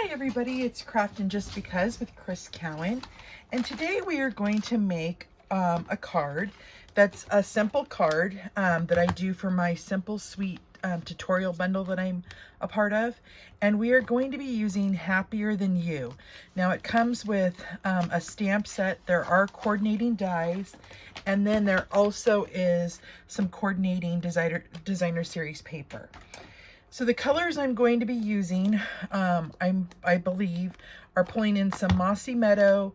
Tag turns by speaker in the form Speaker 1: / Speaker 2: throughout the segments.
Speaker 1: Hi everybody, it's Craftin' Just Because with Chris Cowan, and today we are going to make a card that's a simple card that I do for my Simple Sweet tutorial bundle that I'm a part of, and we are going to be using Happier Than You. Now it comes with a stamp set. There are coordinating dies, and then there also is some coordinating designer series paper. So the colors I'm going to be using, I believe, are pulling in some Mossy Meadow,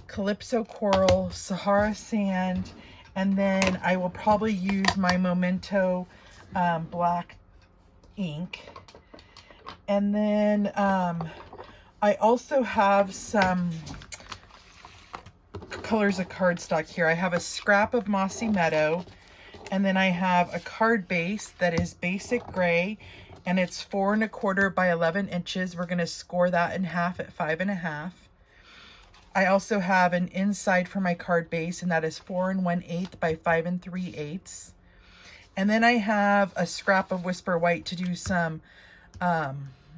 Speaker 1: Calypso Coral, Sahara Sand, and then I will probably use my Memento black ink. And then I also have some colors of cardstock here. I have a scrap of Mossy Meadow, and then I have a card base that is basic gray, and it's 4 1/4 by 11 inches. We're going to score that in half at 5 1/2. I also have an inside for my card base, and that is 4 1/8 by 5 3/8. And then I have a scrap of Whisper White to do some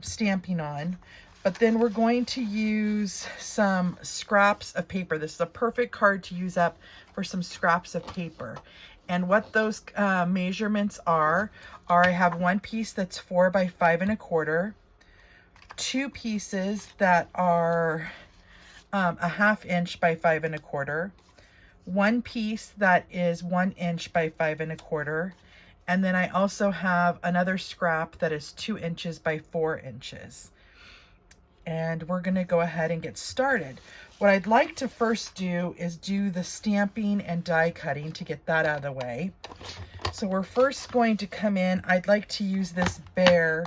Speaker 1: stamping on. But then we're going to use some scraps of paper. This is a perfect card to use up for some scraps of paper. And what those measurements are I have one piece that's 4 by 5 1/4, two pieces that are a 1/2 inch by 5 1/4, one piece that is 1 inch by 5 1/4, and then I also have another scrap that is 2 inches by 4 inches. And we're going to go ahead and get started. What I'd like to first do is do the stamping and die cutting to get that out of the way. So we're first going to come in. I'd like to use this bear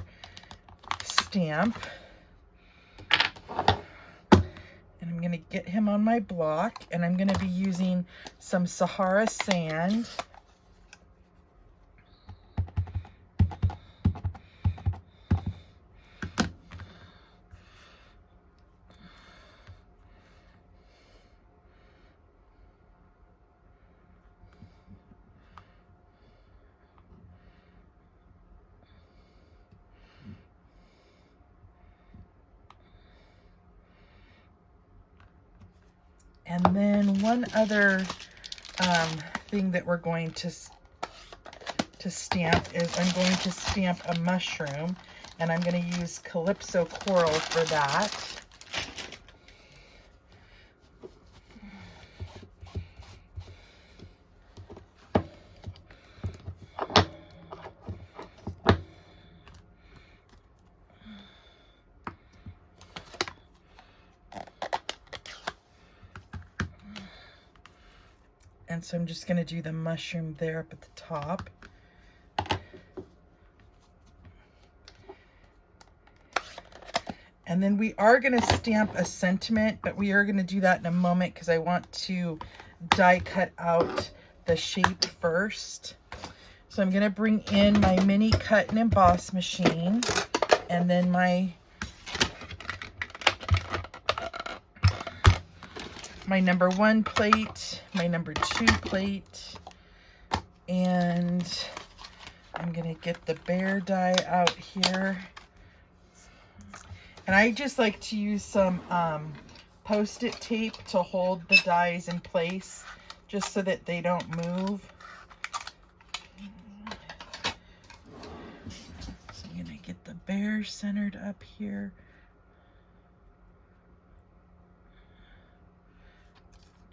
Speaker 1: stamp. And I'm going to get him on my block, and I'm going to be using some Sahara Sand. And then one other thing that we're going to stamp is I'm going to stamp a mushroom, and I'm going to use Calypso Coral for that. And so I'm just going to do the mushroom there up at the top. And then we are going to stamp a sentiment, but we are going to do that in a moment because I want to die cut out the shape first. So I'm going to bring in my mini cut and emboss machine, and then my number 1 plate, my number 2 plate, and I'm gonna get the bear die out here. And I just like to use some Post-it tape to hold the dies in place, just so that they don't move. So I'm gonna get the bear centered up here.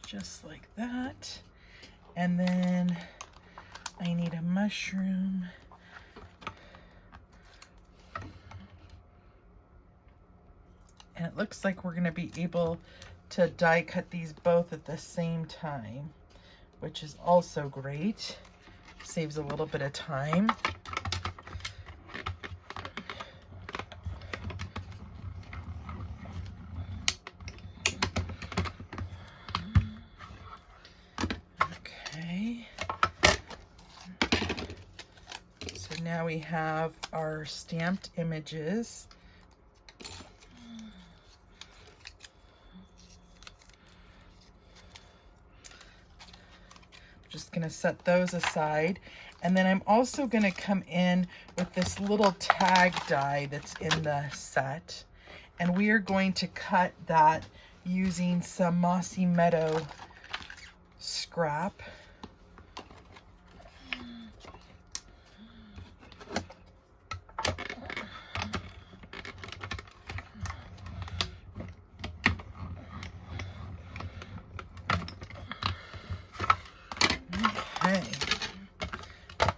Speaker 1: Just like that. And then I need a mushroom. And it looks like we're going to be able to die cut these both at the same time, which is also great. Saves a little bit of time. So now we have our stamped images. Just going to set those aside. And then I'm also going to come in with this little tag die that's in the set. And we are going to cut that using some Mossy Meadow scrap. Okay,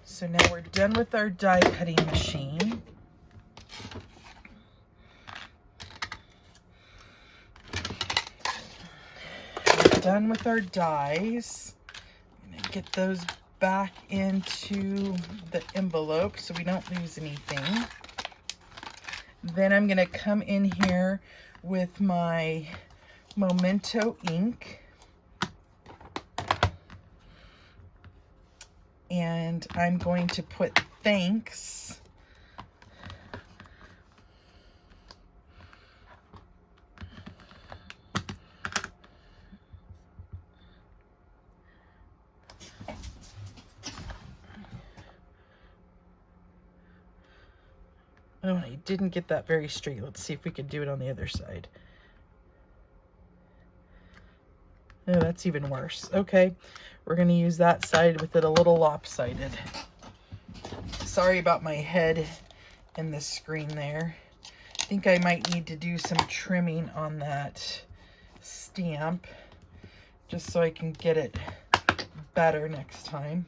Speaker 1: so now we're done with our die cutting machine. We're done with our dies. I'm gonna get those back into the envelope so we don't lose anything. Then I'm gonna come in here with my Memento ink. And I'm going to put thanks oh, I didn't get that very straight. Let's see if we can do it on the other side. Oh, that's even worse. Okay, we're going to use that side with it a little lopsided. Sorry about my head in the screen there. I think I might need to do some trimming on that stamp just so I can get it better next time.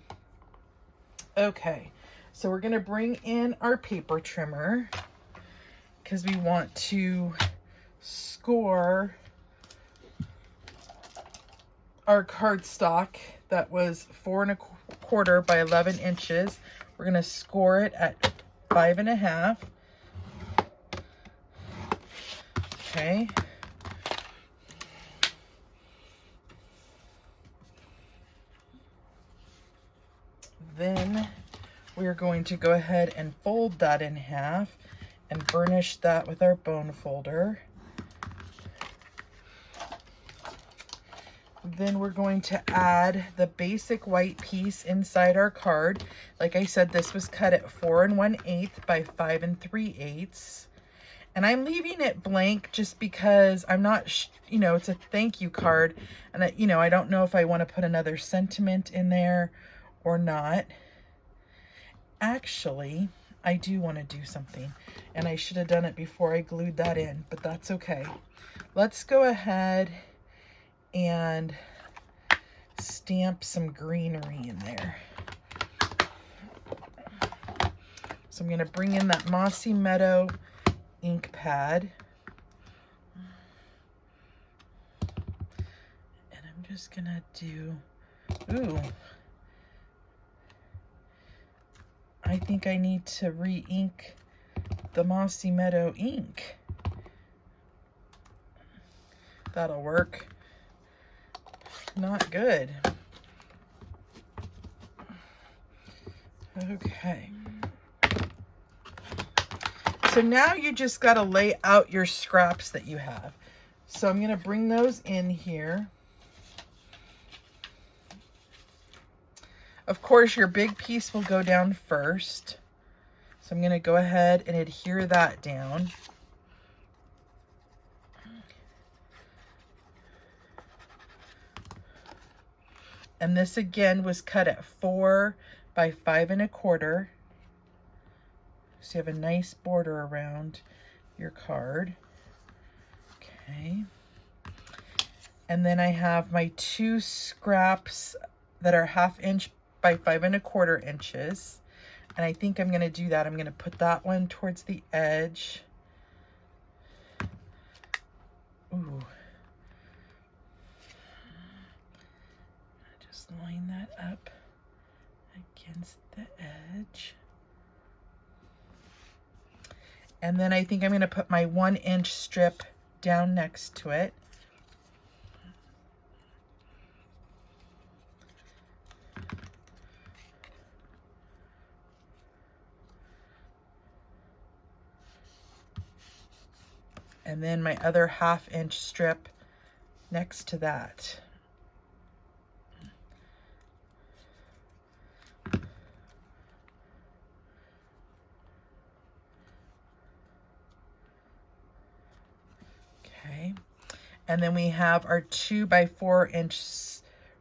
Speaker 1: Okay, so we're going to bring in our paper trimmer because we want to score our cardstock that was 4 1/4 by 11 inches. We're going to score it at 5 1/2. Okay. Then we're going to go ahead and fold that in half and burnish that with our bone folder. Then we're going to add the basic white piece inside our card. Like I said, this was cut at 4 1/8 by 5 3/8. And I'm leaving it blank just because I'm not, it's a thank you card. And I don't know if I want to put another sentiment in there or not. Actually, I do want to do something. And I should have done it before I glued that in, but that's okay. Let's go ahead and stamp some greenery in there. So I'm going to bring in that Mossy Meadow ink pad. And I'm just going to do, I think I need to re-ink the Mossy Meadow ink. That'll work. Not good. Okay. So now you just got to lay out your scraps that you have. So I'm going to bring those in here. Of course, your big piece will go down first. So I'm going to go ahead and adhere that down. And this again was cut at 4 by 5 1/4. So you have a nice border around your card. Okay. And then I have my 2 scraps that are 1/2 inch by 5 1/4 inches. And I think I'm going to do that. I'm going to put that one towards the edge. Ooh. Just line that up against the edge. And then I think I'm going to put my 1 inch strip down next to it. And then my other 1/2 inch strip next to that. And then we have our 2 by 4 inch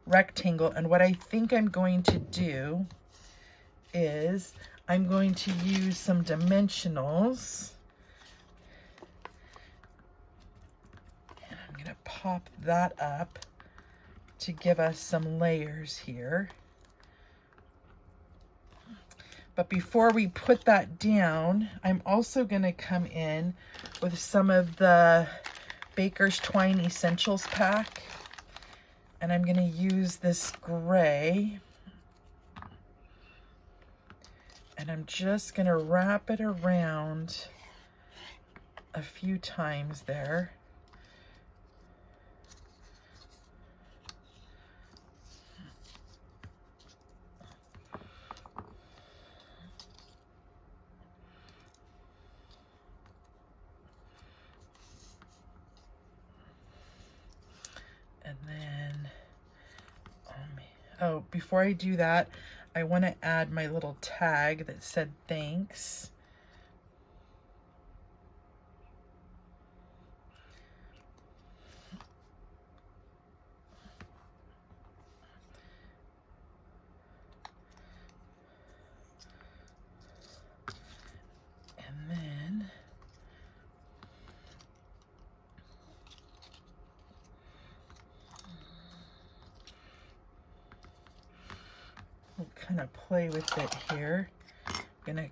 Speaker 1: rectangle. And what I think I'm going to do is I'm going to use some dimensionals. And I'm going to pop that up to give us some layers here. But before we put that down, I'm also going to come in with some of the Baker's Twine Essentials pack. And I'm going to use this gray. And I'm just going to wrap it around a few times there. And then, oh, before I do that, I want to add my little tag that said thanks. And then we'll kind of play with it here. I'm gonna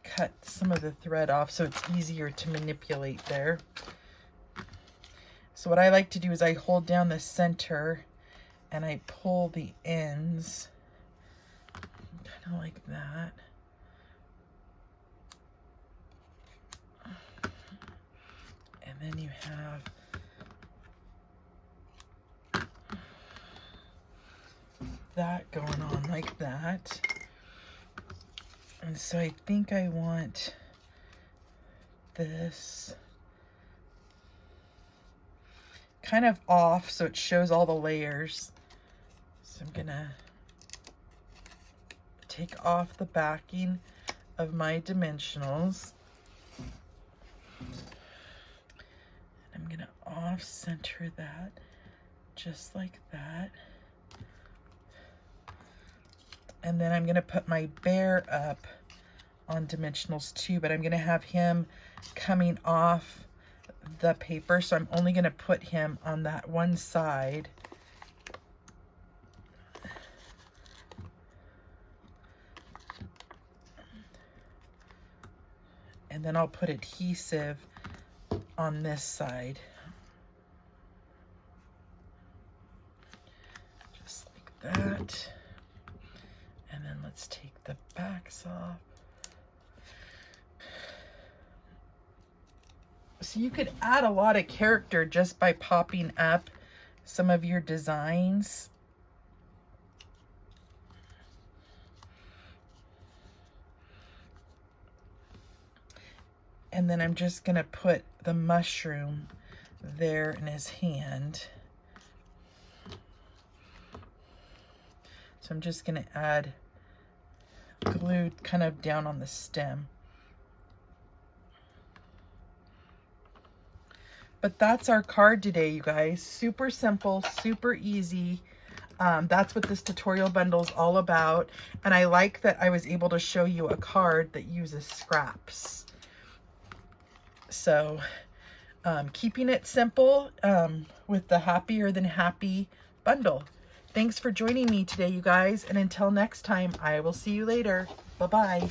Speaker 1: cut some of the thread off so it's easier to manipulate there. So what I like to do is I hold down the center and I pull the ends, kind of like that. And then you have that going on like that. And so I think I want this kind of off so it shows all the layers. So I'm gonna take off the backing of my dimensionals. And I'm gonna off center that just like that. And then I'm going to put my bear up on dimensionals too, but I'm going to have him coming off the paper. So I'm only going to put him on that one side. And then I'll put adhesive on this side. Just like that. And then let's take the backs off. So you could add a lot of character just by popping up some of your designs. And then I'm just gonna put the mushroom there in his hand. So I'm just gonna add glue kind of down on the stem. But that's our card today, you guys. Super simple, super easy. That's what this tutorial bundle is all about. And I like that I was able to show you a card that uses scraps. So keeping it simple with the Happier Than Happy bundle. Thanks for joining me today, you guys. And until next time, I will see you later. Bye-bye.